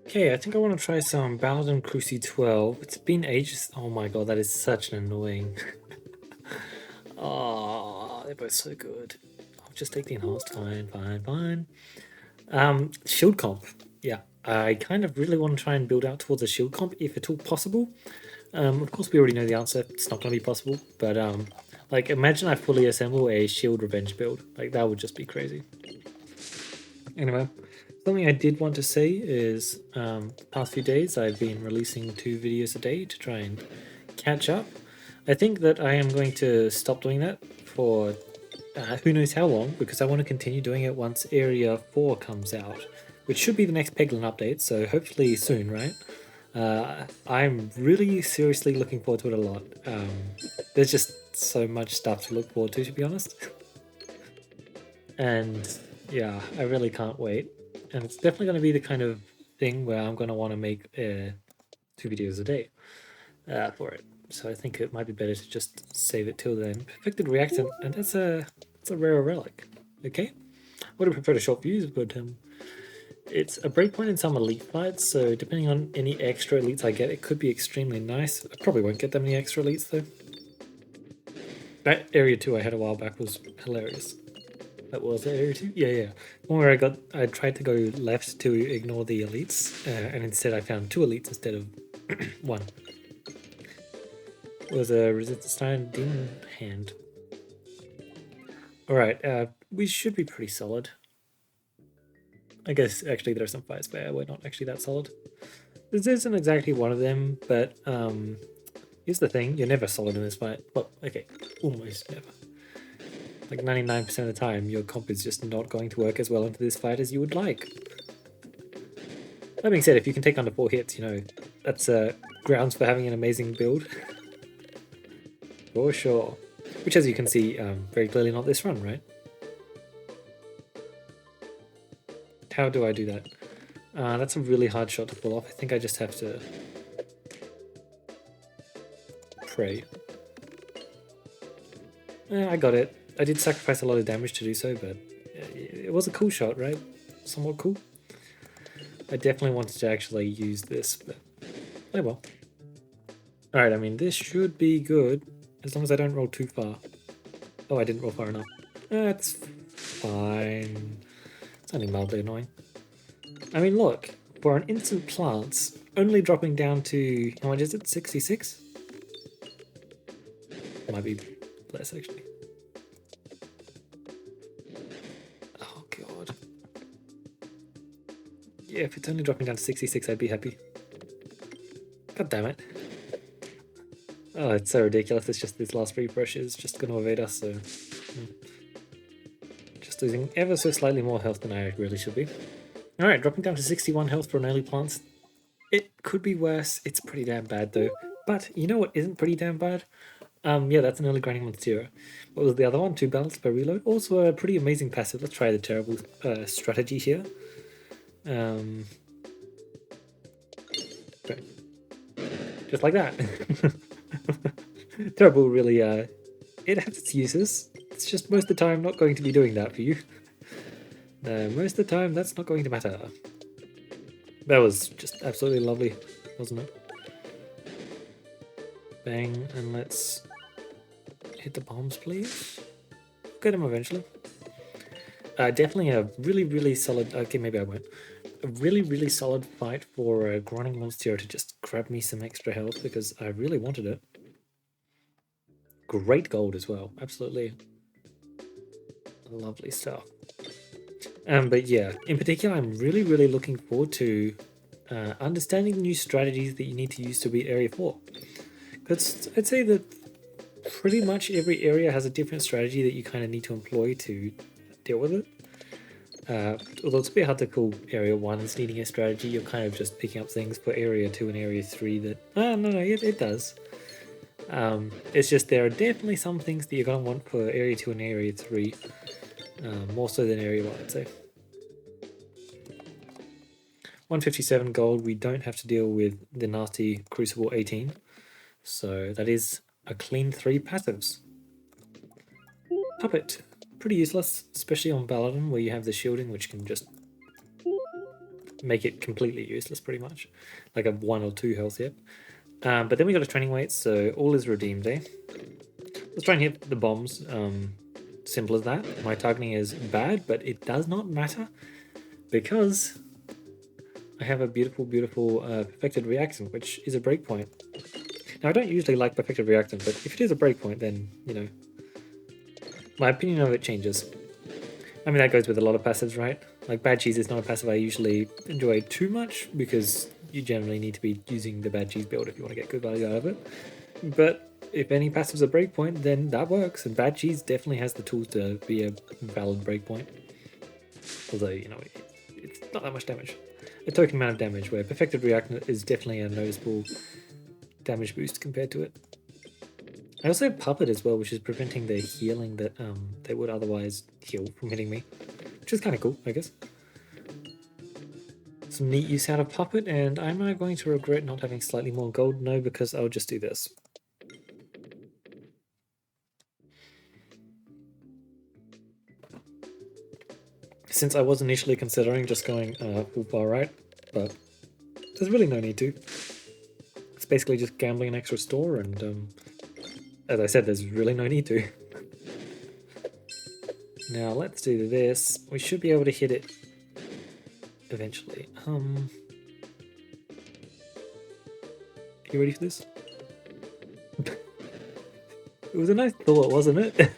Okay, I think I want to try some Paladin Cruci 12. It's been ages. Oh my god, that is such an annoying. Oh, they're both so good. I'll just take the enhanced. Fine. Shield comp. Yeah, I kind of really want to try and build out towards a shield comp if at all possible. Of course, we already know the answer. It's not going to be possible. But like, imagine I fully assemble a shield revenge build. Like, that would just be crazy. Anyway, something I did want to say is the past few days I've been releasing 2 videos a day to try and catch up. I think that I am going to stop doing that for who knows how long, because I want to continue doing it once Area 4 comes out, which should be the next Peglin update, so hopefully soon, right? I'm really seriously looking forward to it a lot. There's just so much stuff to look forward to be honest. And yeah, I really can't wait. And it's definitely going to be the kind of thing where I'm going to want to make 2 videos a day for it. So I think it might be better to just save it till then. Perfected reactant, and that's a rare relic. Okay, would have preferred a short fuse, but it's a breakpoint in some elite fights. So depending on any extra elites I get, it could be extremely nice. I probably won't get that many extra elites though. That area 2 I had a while back was hilarious. That was area 2? Yeah. One where I tried to go left to ignore the elites, and instead I found 2 elites instead of 1. It was a resistance time demon hand. Alright, we should be pretty solid. I guess actually there are some fights where we're not actually that solid. This isn't exactly one of them, but here's the thing, you're never solid in this fight. Well, okay, almost never. Like 99% of the time, your comp is just not going to work as well into this fight as you would like. That being said, if you can take under 4 hits, you know, that's grounds for having an amazing build. For sure. Which, as you can see, very clearly not this run, right? How do I do that? That's a really hard shot to pull off. I think I just have to pray. I got it. I did sacrifice a lot of damage to do so, but it was a cool shot, right? Somewhat cool. I definitely wanted to actually use this, but oh well. Alright, I mean, this should be good, as long as I don't roll too far. Oh, I didn't roll far enough. That's fine. It's only mildly annoying. I mean, look, for an instant plants, only dropping down to, how much is it, 66? Might be less, actually. Oh, God. Yeah, if it's only dropping down to 66, I'd be happy. God damn it. Oh, it's so ridiculous. It's just this last refresh is just going to evade us, so... Just losing ever so slightly more health than I really should be. Alright, dropping down to 61 health for an early plants. It could be worse. It's pretty damn bad, though. But you know what isn't pretty damn bad? Yeah, that's an early grinding Monstera. What was the other one? 2 balanced per reload. Also a pretty amazing passive. Let's try the terrible strategy here. Okay. Just like that. Terrible really, it has its uses. It's just most of the time not going to be doing that for you. Most of the time that's not going to matter. That was just absolutely lovely, wasn't it? Bang, and let's hit the bombs, please. Get him eventually. Definitely a really solid... Okay, maybe I won't. A really solid fight for a grinding Monstera to just grab me some extra health because I really wanted it. Great gold as well, absolutely. Lovely stuff. But yeah, in particular, I'm really looking forward to understanding the new strategies that you need to use to beat Area 4. Because I'd say that pretty much every area has a different strategy that you kind of need to employ to deal with it. Although it's a bit hard to call Area 1's needing a strategy, you're kind of just picking up things for Area 2 and Area 3 that... no, it does. It's just there are definitely some things that you're going to want for Area 2 and Area 3. More so than Area 1, I'd say. 157 gold, we don't have to deal with the nasty Crucible 18. So that is a clean 3 passives. Puppet, pretty useless, especially on Paladin where you have the shielding which can just make it completely useless pretty much. Like a 1 or 2 health yep. But then we got a training weight, so all is redeemed, eh? Let's try and hit the bombs. Simple as that. My targeting is bad, but it does not matter because I have a beautiful, beautiful perfected reactant, which is a breakpoint. Now, I don't usually like perfected reactant, but if it is a breakpoint, then, you know, my opinion of it changes. I mean, that goes with a lot of passives, right? Like, bad cheese is not a passive I usually enjoy too much because you generally need to be using the bad cheese build if you want to get good value out of it. But if any passive's a breakpoint, then that works, and bad cheese definitely has the tools to be a valid breakpoint. Although, you know, it's not that much damage. A token amount of damage, where perfected reactant is definitely a noticeable damage boost compared to it. I also have Puppet as well, which is preventing the healing that they would otherwise heal from hitting me, which is kind of cool, I guess. Some neat use out of Puppet, and am I going to regret not having slightly more gold? No, because I'll just do this. Since I was initially considering just going full far right, but there's really no need to. It's basically just gambling an extra store, and as I said, there's really no need to. Now let's do this. We should be able to hit it eventually. You ready for this? It was a nice thought, wasn't it?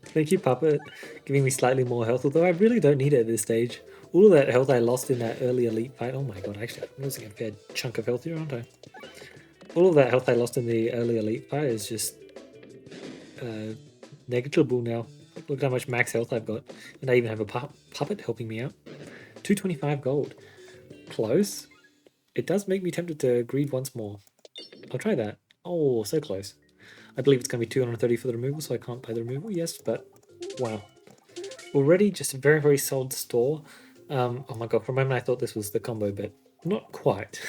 Thank you, Puppet, giving me slightly more health, although I really don't need it at this stage. All of that health I lost in that early elite fight. Oh my god, actually, I'm losing a fair chunk of health here, aren't I? All of that health I lost in the early elite fight is just negligible now. Look how much max health I've got. And I even have a puppet helping me out. 225 gold. Close. It does make me tempted to greed once more. I'll try that. Oh, so close. I believe it's going to be 230 for the removal, so I can't pay the removal. Yes, but wow. Already just a very, very solid store. Oh my god, for a moment I thought this was the combo, but not quite.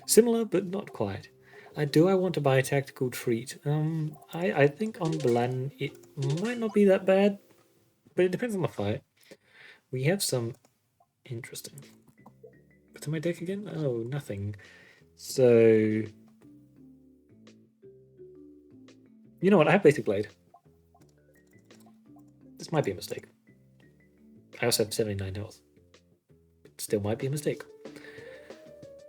Similar, but not quite. Do I want to buy a tactical treat? I think on Blan it might not be that bad, but it depends on the fight. We have some interesting. What's in my deck again? Oh, nothing. So you know what? I have basic blade. This might be a mistake. I also have 79 health. It still might be a mistake.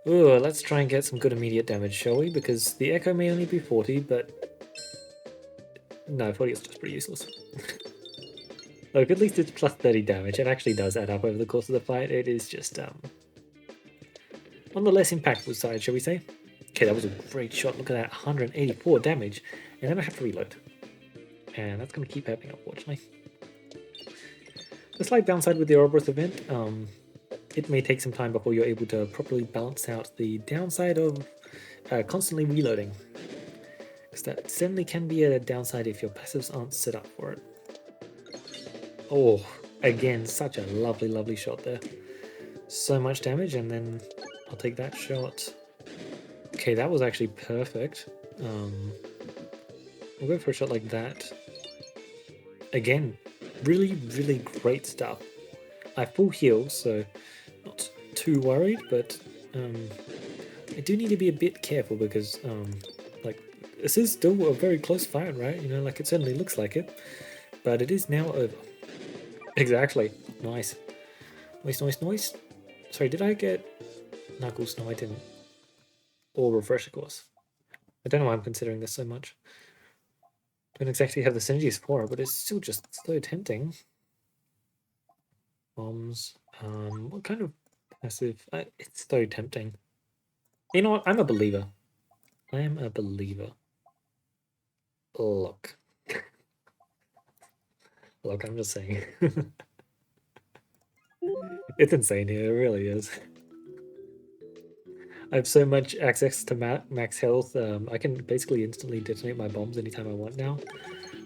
Ooh, let's try and get some good immediate damage, shall we? Because the echo may only be 40, but no, 40 is just pretty useless. Look, at least it's plus 30 damage. It actually does add up over the course of the fight. It is just on the less impactful side, shall we say? Okay, that was a great shot. Look at that, 184 damage. And then I have to reload. And that's going to keep happening, unfortunately. The slight downside with the Ouroboros event, it may take some time before you're able to properly balance out the downside of constantly reloading. Because that certainly can be a downside if your passives aren't set up for it. Oh, again, such a lovely, lovely shot there. So much damage, and then I'll take that shot. Okay, that was actually perfect. We'll go for a shot like that. Again, really, really great stuff. I have full heal, so not too worried, but I do need to be a bit careful because, like, this is still a very close fight, right? You know, like, it certainly looks like it, but it is now over. Exactly. Nice. Nice, nice, nice. Sorry, did I get Knuckles? No, I didn't. Or Refresher Course. I don't know why I'm considering this so much. Don't exactly have the synergies for it, but it's still just so tempting. Bombs. What kind of passive? It's so tempting. You know what? I'm a believer. I am a believer. Look. Look, I'm just saying. It's insane here, it really is. I have so much access to max health. I can basically instantly detonate my bombs anytime I want now.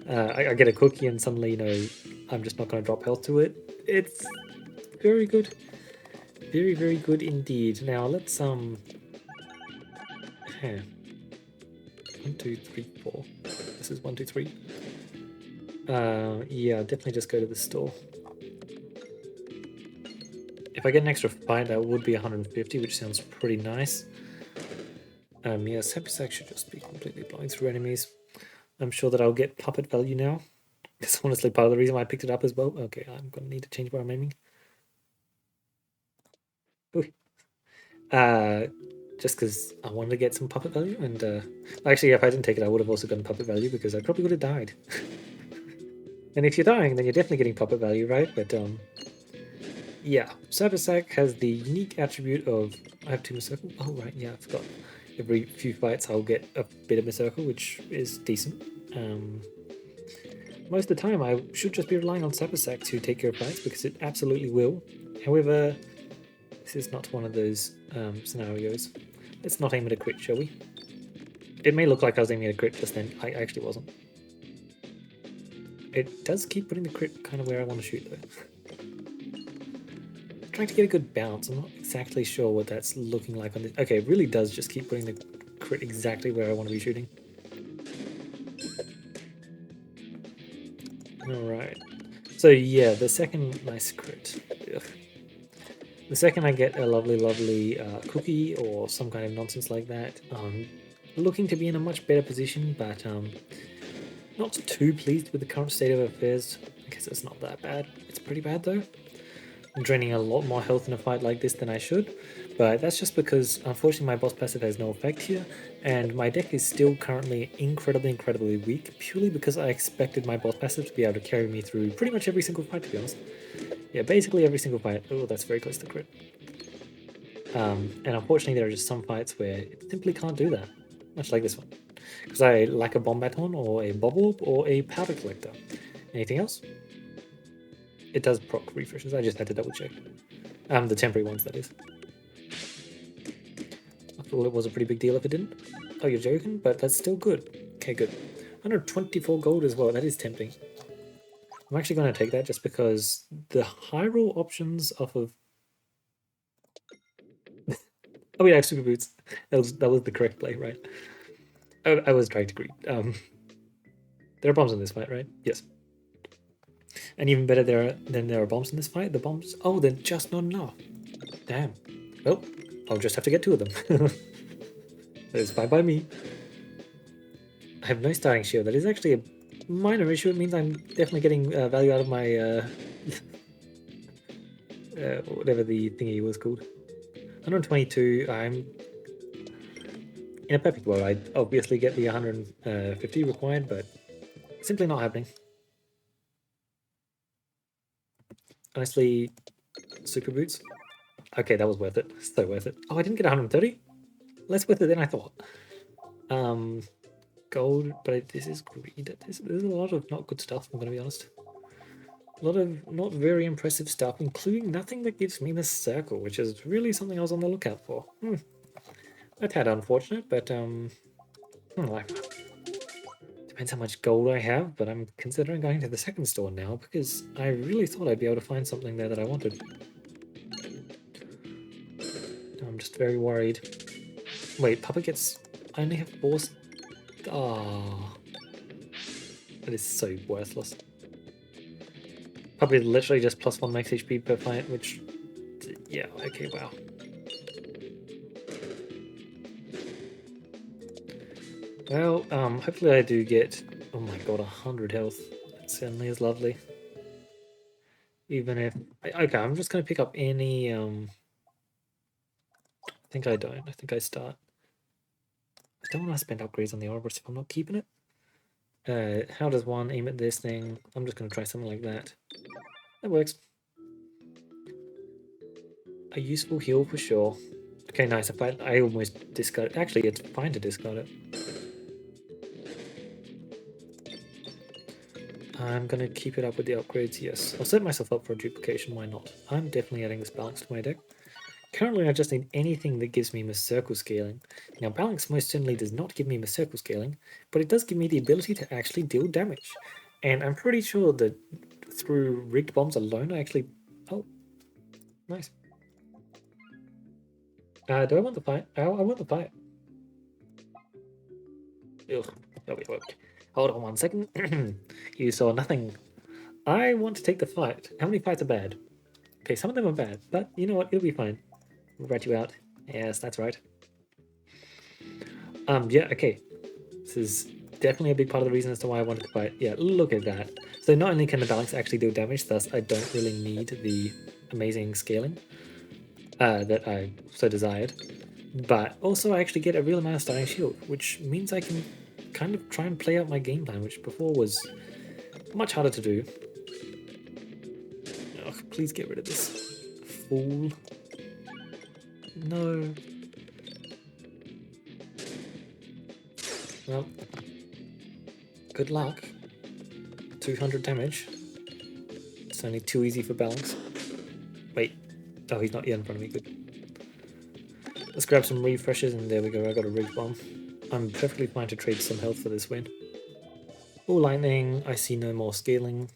I get a cookie and suddenly, you know, I'm just not going to drop health to it. It's very good. Very, very good indeed. Now, let's, 1, 2, 3, 4. This is 1, 2, 3. Yeah, definitely just go to the store. If I get an extra fight, that would be 150, which sounds pretty nice. Yeah, Sack should just be completely blowing through enemies. I'm sure that I'll get puppet value now. That's honestly part of the reason why I picked it up as well. Okay, I'm gonna need to change where I'm aiming. Ooh. Just because I wanted to get some puppet value, and actually, if I didn't take it, I would have also gotten puppet value because I probably would have died. And if you're dying, then you're definitely getting puppet value, right? But yeah, Sack has the unique attribute of I have 2 Circle. Oh right, yeah, I forgot. Every few fights, I'll get a bit of Circle, which is decent. Most of the time, I should just be relying on Sack to take care of fights because it absolutely will. However, this is not one of those scenarios. Let's not aim at a crit, shall we? It may look like I was aiming at a crit just then. I actually wasn't. It does keep putting the crit kind of where I want to shoot, though. I'm trying to get a good bounce. I'm not exactly sure what that's looking like on this. Okay, it really does just keep putting the crit exactly where I want to be shooting. Alright. So yeah, the second nice crit. Ugh. The second I get a lovely cookie or some kind of nonsense like that, looking to be in a much better position, but not too pleased with the current state of affairs. I guess it's not that bad. It's pretty bad though. I'm draining a lot more health in a fight like this than I should, but that's just because unfortunately my boss passive has no effect here, and my deck is still currently incredibly weak, purely because I expected my boss passive to be able to carry me through pretty much every single fight, to be honest. Yeah, basically every single fight. Oh, that's very close to crit. And unfortunately there are just some fights where it simply can't do that, much like this one. Because I lack a bomb baton or a bubble or a powder collector. Anything else? It does proc refreshes, I just had to double check. The temporary ones, that is. I thought it was a pretty big deal if it didn't. Oh, you're joking? But that's still good. Okay, good. 124 gold as well, that is tempting. I'm actually going to take that just because the high roll options off of... Oh, we have super boots. That was the correct play, right? I was trying to greet. There are bombs in this fight, right? Yes. And even better, there are bombs in this fight. The bombs... Oh, they're just not enough. Damn. Well, I'll just have to get 2 of them. It's fine by me. I have no starting shield. That is actually a minor issue. It means I'm definitely getting value out of my... whatever the thingy was called. 122, I'm... In a perfect world, I'd obviously get the 150 required, but simply not happening. Honestly, super boots. Okay, that was worth it. So worth it. Oh, I didn't get 130? Less worth it than I thought. Gold, but this is greed. There's a lot of not good stuff, I'm going to be honest. A lot of not very impressive stuff, including nothing that gives me the circle, which is really something I was on the lookout for. A tad unfortunate, but depends how much gold I have, but I'm considering going to the second store now because I really thought I'd be able to find something there that I wanted. I'm just very worried. Wait, Papa gets... I only have 4... Ah, that is so worthless. Papa is literally just +1 max HP per fight, which... Yeah, okay, wow. Well, hopefully I do get... Oh my god, 100 health. That certainly is lovely. Even if... Okay, I'm just going to pick up any... I think I don't. I think I start. I don't want to spend upgrades on the Ouroboros if I'm not keeping it. How does one aim at this thing? I'm just going to try something like that. That works. A useful heal for sure. Okay, nice. If I almost discard it. Actually, it's fine to discard it. I'm going to keep it up with the upgrades, yes. I'll set myself up for a duplication, why not? I'm definitely adding this balance to my deck. Currently, I just need anything that gives me circle scaling. Now, balance most certainly does not give me circle scaling, but it does give me the ability to actually deal damage. And I'm pretty sure that through rigged bombs alone, I actually... Oh, nice. Do I want the fight? I want the fight. Ugh. Oh, wait, wait. Hold on 1 second. You saw nothing. I want to take the fight. How many fights are bad? Okay, some of them are bad, but you know what? It'll be fine. We'll rat you out. Yes, that's right. Yeah, okay. This is definitely a big part of the reason as to why I wanted to buy it. Yeah, look at that. So not only can the balance actually deal damage, thus I don't really need the amazing scaling that I so desired, but also I actually get a real amount of starting shield, which means I can kind of try and play out my game plan, which before was much harder to do. Ugh, please get rid of this fool. No. Well, good luck. 200 damage. It's only too easy for balance. Wait. Oh, he's not yet in front of me. Good. Let's grab some refreshes, and there we go. I got a rig bomb. I'm perfectly fine to trade some health for this win. Oh, lightning. I see no more scaling.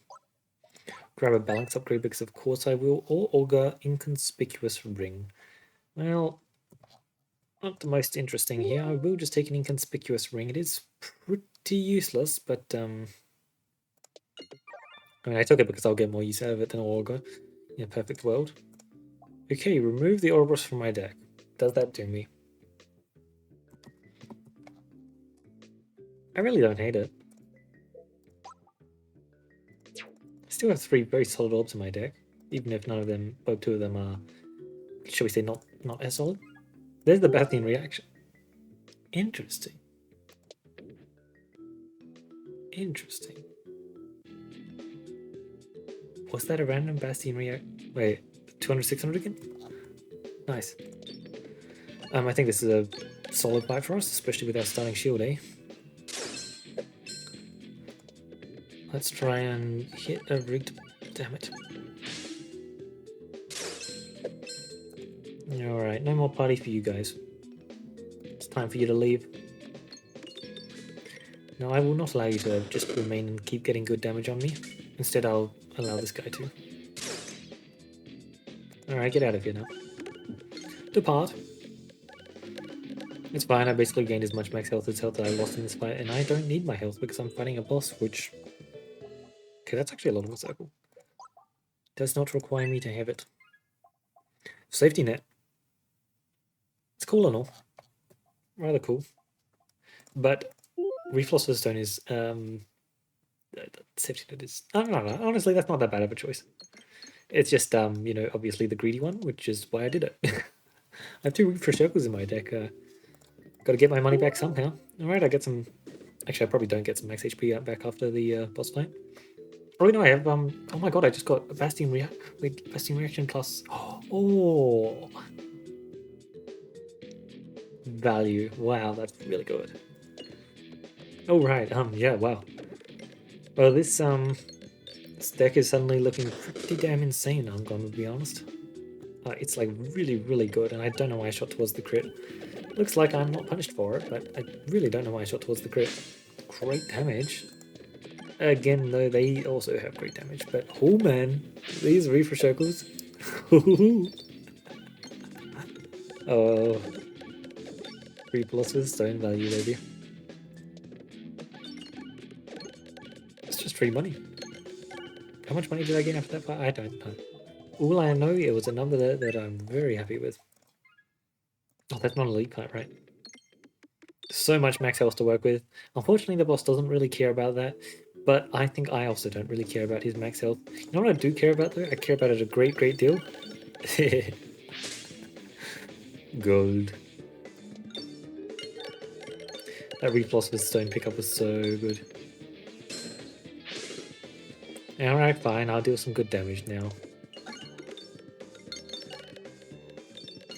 Grab a balance upgrade because of course I will. Or augur inconspicuous ring. Well, not the most interesting here. I will just take an inconspicuous ring. It is pretty useless, but I mean, I took it because I'll get more use out of it than augur in a perfect world. Okay, remove the Ouroboros from my deck. Does that do me? I really don't hate it. I still have 3 very solid orbs in my deck, even if none of them, well, 2 of them are, shall we say, not as solid. There's the Bathian reaction. Interesting. Interesting. Was that a random Bastion react? Wait, 200, 600 again? Nice. I think this is a solid fight for us, especially with our starting shield, eh? Let's try and hit a rigged... Damn it. Alright, no more party for you guys. It's time for you to leave. No, I will not allow you to just remain and keep getting good damage on me. Instead, I'll allow this guy to. Alright, get out of here now. Depart. It's fine, I basically gained as much max health as health that I lost in this fight, and I don't need my health because I'm fighting a boss, which... Okay, that's actually a lot of a circle. Does not require me to have it. Safety net. It's cool and all. Rather cool. But Refloss Stone is... safety net is... I don't know, honestly, that's not that bad of a choice. It's just, you know, obviously the greedy one, which is why I did it. I have 2 refresh circles in my deck. Gotta get my money back somehow. Alright, I get some... Actually, I probably don't get some max HP back after the boss fight. Oh, no, I have... Oh my god, I just got a Bastion Reaction plus... Oh! Value. Wow, that's really good. Oh, right. Yeah, wow. Well, this deck is suddenly looking pretty damn insane, I'm gonna be honest. It's like really, really good, and I don't know why I shot towards the crit. Looks like I'm not punished for it, but I really don't know why I shot towards the crit. Great damage. Again, though, they also have great damage, but oh man, these refresh circles. Oh, 3+ with stone value, baby. It's just free money. How much money did I gain after that fight? I don't know. All I know, it was a number that I'm very happy with. Oh, that's not a lead fight, right? So much max health to work with. Unfortunately, the boss doesn't really care about that, but I think I also don't really care about his max health. You know what I do care about, though? I care about it a great, great deal. Gold. That Refloss with Stone pickup was so good. Alright, fine, I'll deal some good damage now.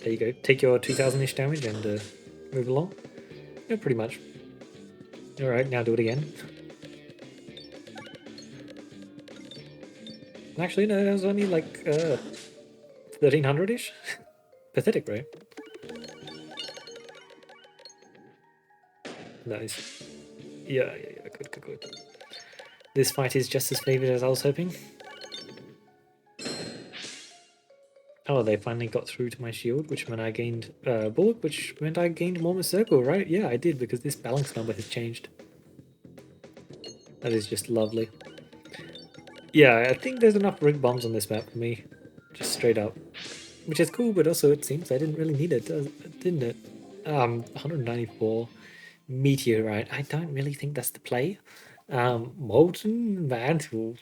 There you go. Take your 2000-ish damage and move along. Yeah, pretty much. Alright, now do it again. Actually, no, that was only like 1300-ish? Pathetic, right? Nice. Yeah, good. This fight is just as favored as I was hoping. Oh, they finally got through to my shield, which meant I gained bullet, which meant I gained more circle, right? Yeah, I did, because this balance number has changed. That is just lovely. Yeah, I think there's enough rig bombs on this map for me. Just straight up. Which is cool, but also it seems I didn't really need it, didn't it? 194 meteorite. I don't really think that's the play. Molten mantle.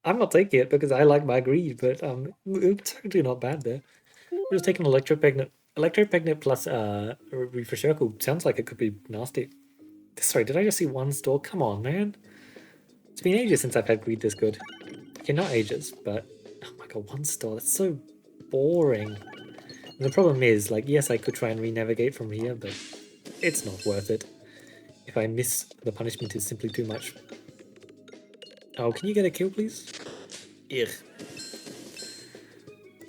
I'm not taking it because I like my greed, but it's actually not bad there. We're just taking electropegnet. Electropegnet plus refresh circle sounds like it could be nasty. Sorry, did I just see one store? Come on, man. It's been ages since I've had greed this good. Okay, not ages, but oh my god, one store. That's so boring. And the problem is, like, yes, I could try and re-navigate from here, but it's not worth it. If I miss, the punishment is simply too much. Oh, can you get a kill, please? Ugh.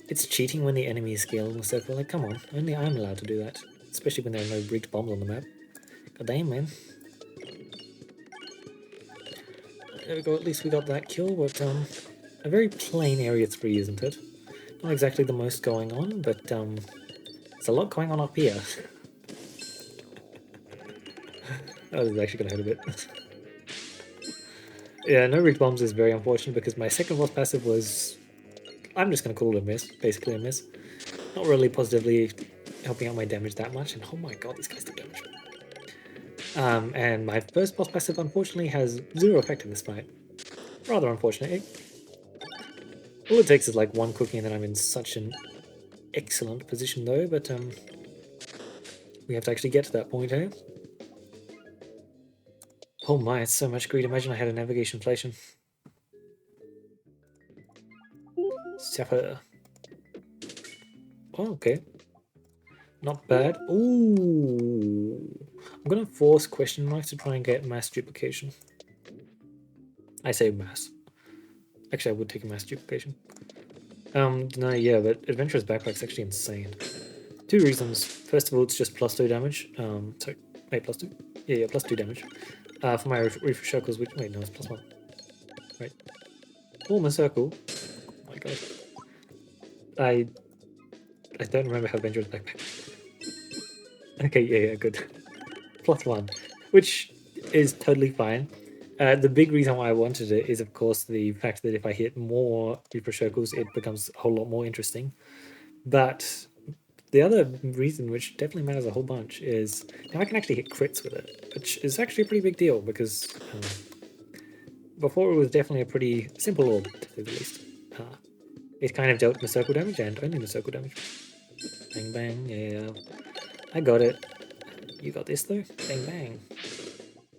It's cheating when the enemy is scaling the circle. Like, come on, only I'm allowed to do that. Especially when there are no rigged bombs on the map. God damn, man. There we go, at least we got that kill, but a very plain area 3, isn't it? Not exactly the most going on, but there's a lot going on up here. Oh, this is actually gonna hurt a bit. Yeah, no rigged bombs is very unfortunate because my second boss passive was... I'm just gonna call it a miss, basically a miss. Not really positively helping out my damage that much, and oh my god, these guys do damage. And my first boss passive unfortunately has 0 effect in this fight. Rather unfortunate. All it takes is like one cookie and then I'm in such an excellent position though, but we have to actually get to that point, eh? Oh my, it's so much greed. Imagine I had a navigation inflation. Suffer. Oh, okay. Not bad. Ooh. I'm gonna force question marks to try and get mass duplication. I say mass. Actually, I would take a mass duplication. No, yeah, but Adventurer's Backpack's actually insane. 2 reasons. First of all, it's just +2 damage. Sorry, wait, +2? Yeah, +2 damage. For my refresh circles, which, wait, no, it's +1. Right. Form a circle. Oh my god. I don't remember how Adventurer's Backpack. Okay, yeah, good. +1, which is totally fine. The big reason why I wanted it is, of course, the fact that if I hit more refresh circles, it becomes a whole lot more interesting. But the other reason, which definitely matters a whole bunch, is now I can actually hit crits with it, which is actually a pretty big deal because before it was definitely a pretty simple orb, to say the least. It kind of dealt in the circle damage and only in the circle damage. Bang bang, yeah. I got it. You got this though? Bang bang.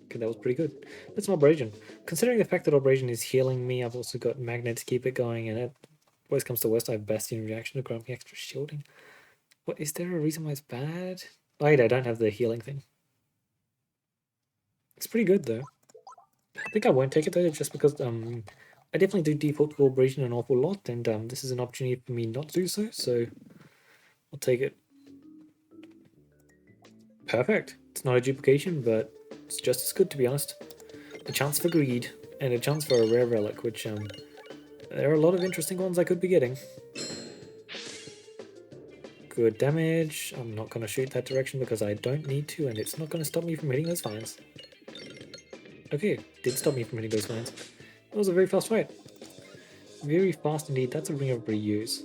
Okay, that was pretty good. That's an abrasion. Considering the fact that abrasion is healing me, I've also got magnet to keep it going, and it worst comes to worst, I have bastion reaction to grant me extra shielding. What, is there a reason why it's bad? Oh, I don't have the healing thing. It's pretty good though. I think I won't take it though, just because I definitely do default to abrasion an awful lot, and this is an opportunity for me not to do so, so I'll take it. Perfect. It's not a duplication, but it's just as good, to be honest. A chance for greed, and a chance for a rare relic, which there are a lot of interesting ones I could be getting. Good damage. I'm not going to shoot that direction because I don't need to, and it's not going to stop me from hitting those vines. Okay, it did stop me from hitting those vines. That was a very fast fight. Very fast indeed. That's a ring of reuse.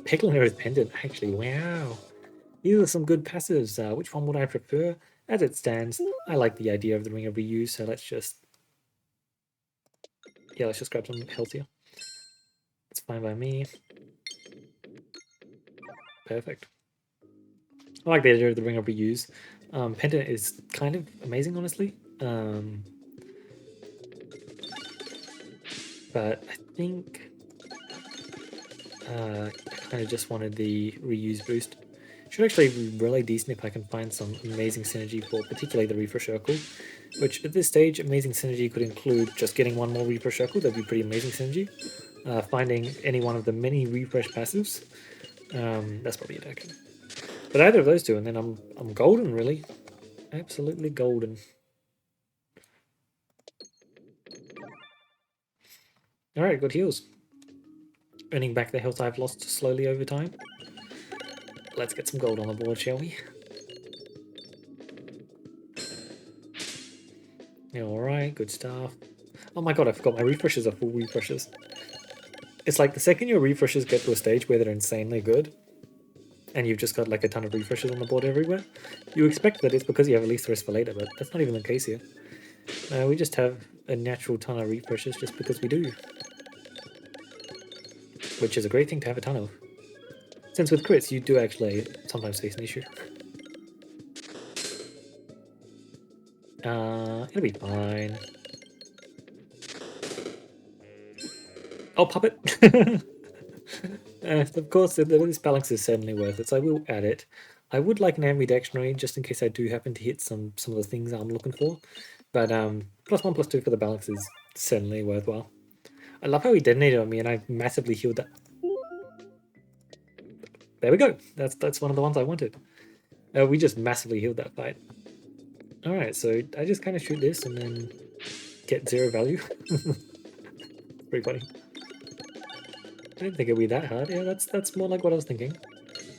Peglin with Pendant, actually. Wow. These are some good passives. Which one would I prefer? As it stands, I like the idea of the ring of reuse, so let's just... Yeah, let's just grab some healthier. It's fine by me. Perfect. I like the idea of the ring of reuse. Pendant is kind of amazing, honestly. But I think I kind of just wanted the reuse boost. Should actually be really decent if I can find some amazing synergy for particularly the refresh circle, which at this stage, amazing synergy could include just getting one more refresh circle. That'd be pretty amazing synergy. Finding any one of the many refresh passives. That's probably it, actually. But either of those two, and then I'm golden, really. Absolutely golden. Alright, good heals. Earning back the health I've lost slowly over time. Let's get some gold on the board, shall we? Yeah, alright, good stuff. Oh my god, I forgot my refreshes are full refreshes. It's like the second your refreshes get to a stage where they're insanely good, and you've just got like a ton of refreshes on the board everywhere, you expect that it's because you have at least the rest for later, but that's not even the case here. We just have a natural ton of refreshes just because we do. Which is a great thing to have a ton of. Since with crits, you do actually sometimes face an issue. It'll be fine. Oh, puppet! Of course, this balance is certainly worth it, so I will add it. I would like an ambidextrary just in case I do happen to hit some of the things I'm looking for. But +1, +2 for the balance is certainly worthwhile. I love how he detonated on me and I massively healed that. There we go. That's one of the ones I wanted. We just massively healed that fight. Alright, so I just kind of shoot this and then get 0 value. Pretty funny. I didn't think it'd be that hard. Yeah, that's more like what I was thinking.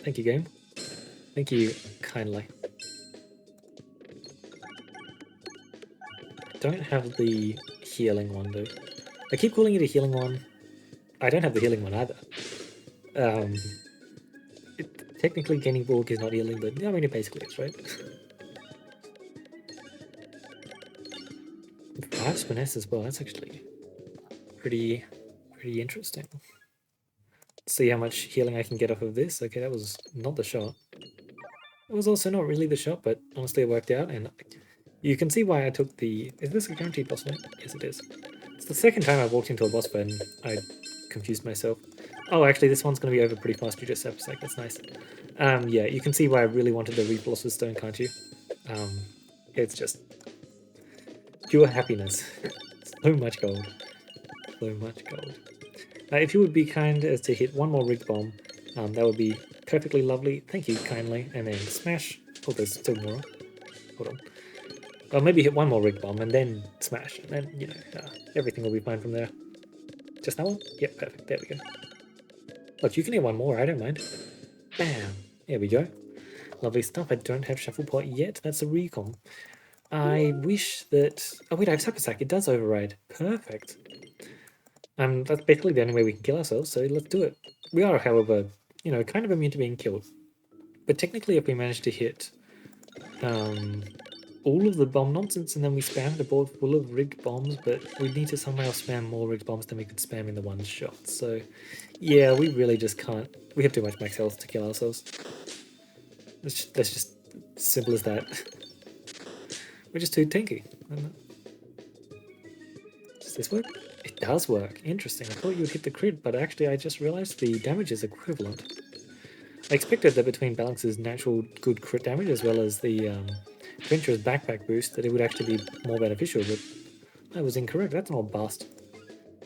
Thank you, game. Thank you kindly. Don't have the healing one though. I keep calling it a healing one. I don't have the healing one either. Technically gaining bulk is not healing, but I mean it basically is, right? 5 finesse as well, that's actually pretty interesting. Let's see how much healing I can get off of this. Okay, that was not the shot. It was also not really the shot, but honestly it worked out, and you can see why I took the... Is this a guaranteed boss fight? Yes, it is. It's the second time I walked into a boss fight and I confused myself. Oh, actually, this one's going to be over pretty fast. You just have a sec. That's nice. Yeah, you can see why I really wanted the Rephilosopher's Stone, can't you? It's just pure happiness. So much gold. So much gold. If you would be kind as to hit one more rigged bomb, that would be perfectly lovely. Thank you kindly. And then smash. Oh, there's still more. Hold on. Or maybe hit one more rigged bomb and then smash. And then, you know, everything will be fine from there. Just that one? Yep, perfect. There we go. Look, you can hit one more. I don't mind. Bam. There we go. Lovely stuff. I don't have Shuffle Pot yet. That's a recon. I wish that... Oh, wait, I have Super Sack. It does override. Perfect. That's basically the only way we can kill ourselves, so let's do it. We are, however, you know, kind of immune to being killed. But technically, if we manage to hit all of the bomb nonsense and then we spam the board full of rigged bombs, but we need to somehow spam more rigged bombs than we could spam in the one shot. So, yeah, we really just can't. We have too much max health to kill ourselves. That's just simple as that. We're just too tanky. Does this work? It does work. Interesting. I thought you would hit the crit, but actually I just realized the damage is equivalent. I expected that between Balance's natural good crit damage as well as the Adventurer's backpack boost that it would actually be more beneficial, but I was incorrect. That's an old bust.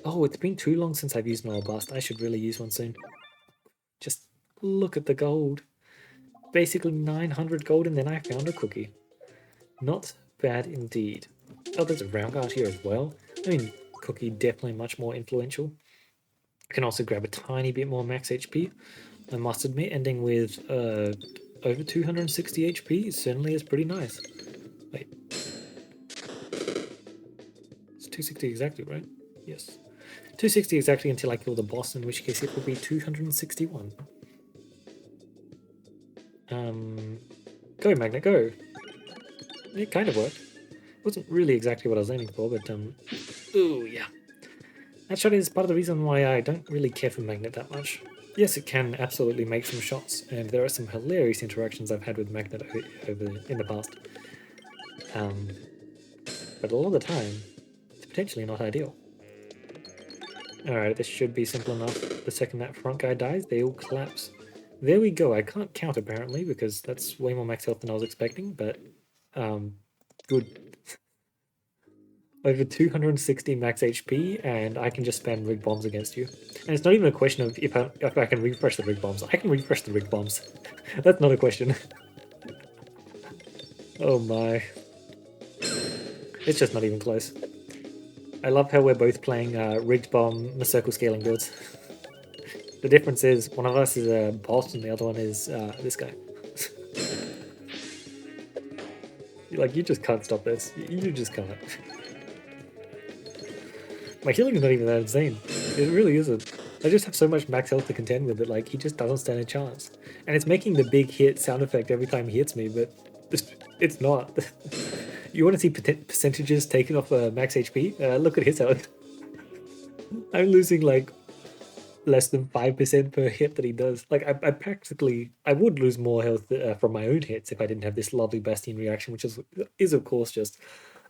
Oh, it's been too long since I've used an old bust. I should really use one soon. Just look at the gold. Basically 900 gold and then I found a cookie. Not bad indeed. Oh, there's a round guard here as well. I mean, cookie definitely much more influential. I can also grab a tiny bit more max HP. I must admit, ending with over 260 HP certainly is pretty nice. Wait. It's 260 exactly, right? Yes. 260 exactly until I kill the boss, in which case it will be 261. Go, Magnet, go! It kind of worked. It wasn't really exactly what I was aiming for, but ooh, yeah. That shot is part of the reason why I don't really care for Magnet that much. Yes, it can absolutely make some shots, and there are some hilarious interactions I've had with Magnet in the past. But a lot of the time, it's potentially not ideal. Alright, this should be simple enough. The second that front guy dies, they all collapse. There we go. I can't count apparently, because that's way more max health than I was expecting, but good. Over 260 max HP, and I can just spam rig bombs against you. And it's not even a question of if I can refresh the rig bombs. I can refresh the rig bombs. That's not a question. Oh my. It's just not even close. I love how we're both playing rigged bomb circle scaling builds. The difference is one of us is a boss and the other one is this guy. Like, you just can't stop this. You just can't. My healing is not even that insane. It really isn't. I just have so much max health to contend with it. Like he just doesn't stand a chance, and it's making the big hit sound effect every time he hits me, but it's not. You want to see percentages taken off max HP? Look at his health. I'm losing like less than 5% per hit that he does. Like I practically I would lose more health from my own hits if I didn't have this lovely Bastion reaction, which is of course just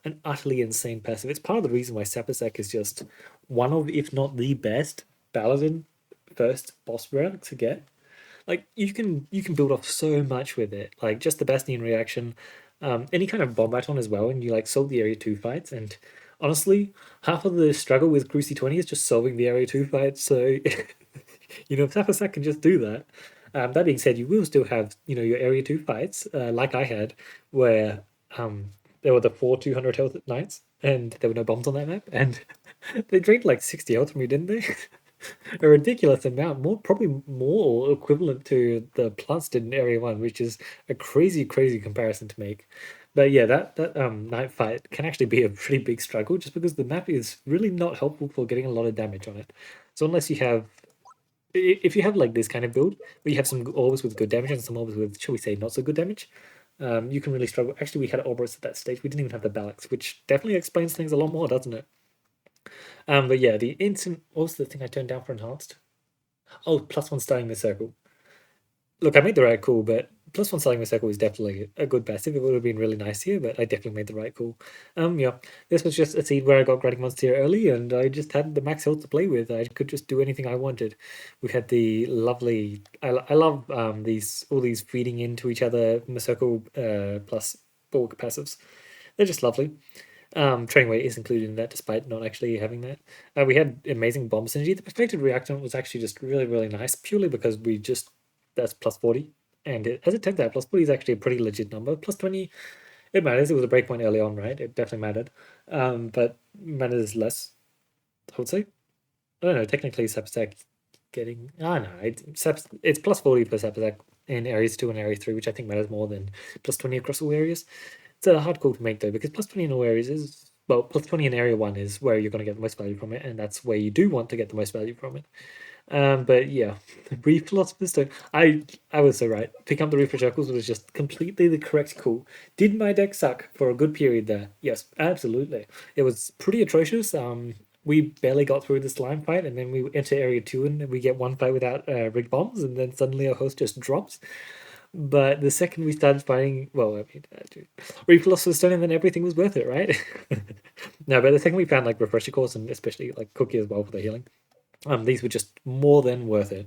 an utterly insane passive. It's part of the reason why Sapasek is just one of, if not the best Paladin first boss round to get. Like you can build off so much with it. Like just the Bastion reaction, any kind of bomb baton as well, and you like solve the area 2 fights. And honestly, half of the struggle with Cruci 20 is just solving the area 2 fights. So if Sapasak can just do that. That being said, you will still have your area 2 fights, like I had, where there were the 4 200 health knights, and there were no bombs on that map, and they drained like 60 health from you, didn't they? A ridiculous amount, probably more equivalent to the plus did in Area 1, which is a crazy, crazy comparison to make. But yeah, that night fight can actually be a pretty big struggle just because the map is really not helpful for getting a lot of damage on it. So unless you have, if you have like this kind of build, where you have some orbs with good damage and some orbs with, shall we say, not so good damage, you can really struggle. Actually, we had orbs at that stage. We didn't even have the Balax, which definitely explains things a lot more, doesn't it? But yeah, the instant. What was the thing I turned down for enhanced? Oh, +1 starting the circle. Look, I made the right call, but +1 starting the circle is definitely a good passive. It would have been really nice here, but I definitely made the right call. Yeah, this was just a seed where I got Grinding Monster early, and I just had the max health to play with. I could just do anything I wanted. We had the lovely. I love these all these feeding into each other circle plus bulk passives. They're just lovely. Training weight is included in that, despite not actually having that. We had amazing bomb synergy. The perfected reactant was actually just really, really nice, purely because that's +40, and as it turns out, +40 is actually a pretty legit number. +20, it matters. It was a breakpoint early on, right? It definitely mattered, but matters less, I would say. I don't know. Technically, Sapsack getting. I don't know. It's +40 for Sapsack in areas 2 and area 3, which I think matters more than +20 across all areas. It's a hard call to make though, because +20 in all areas is, well, +20 in area 1 is where you're going to get the most value from it, and that's where you do want to get the most value from it. But yeah, Reef Philosopher's Stone. I was so right. Picking up the Reef Circles was just completely the correct call. Did my deck suck for a good period there? Yes, absolutely. It was pretty atrocious. We barely got through the slime fight, and then we enter area 2 and we get one fight without rig bombs, and then suddenly our host just drops. But the second we started fighting, well, I mean, Reef Philosopher's Stone, and then everything was worth it, right? No, but the second we found like Refresher Course and especially like Cookie as well for the healing, these were just more than worth it.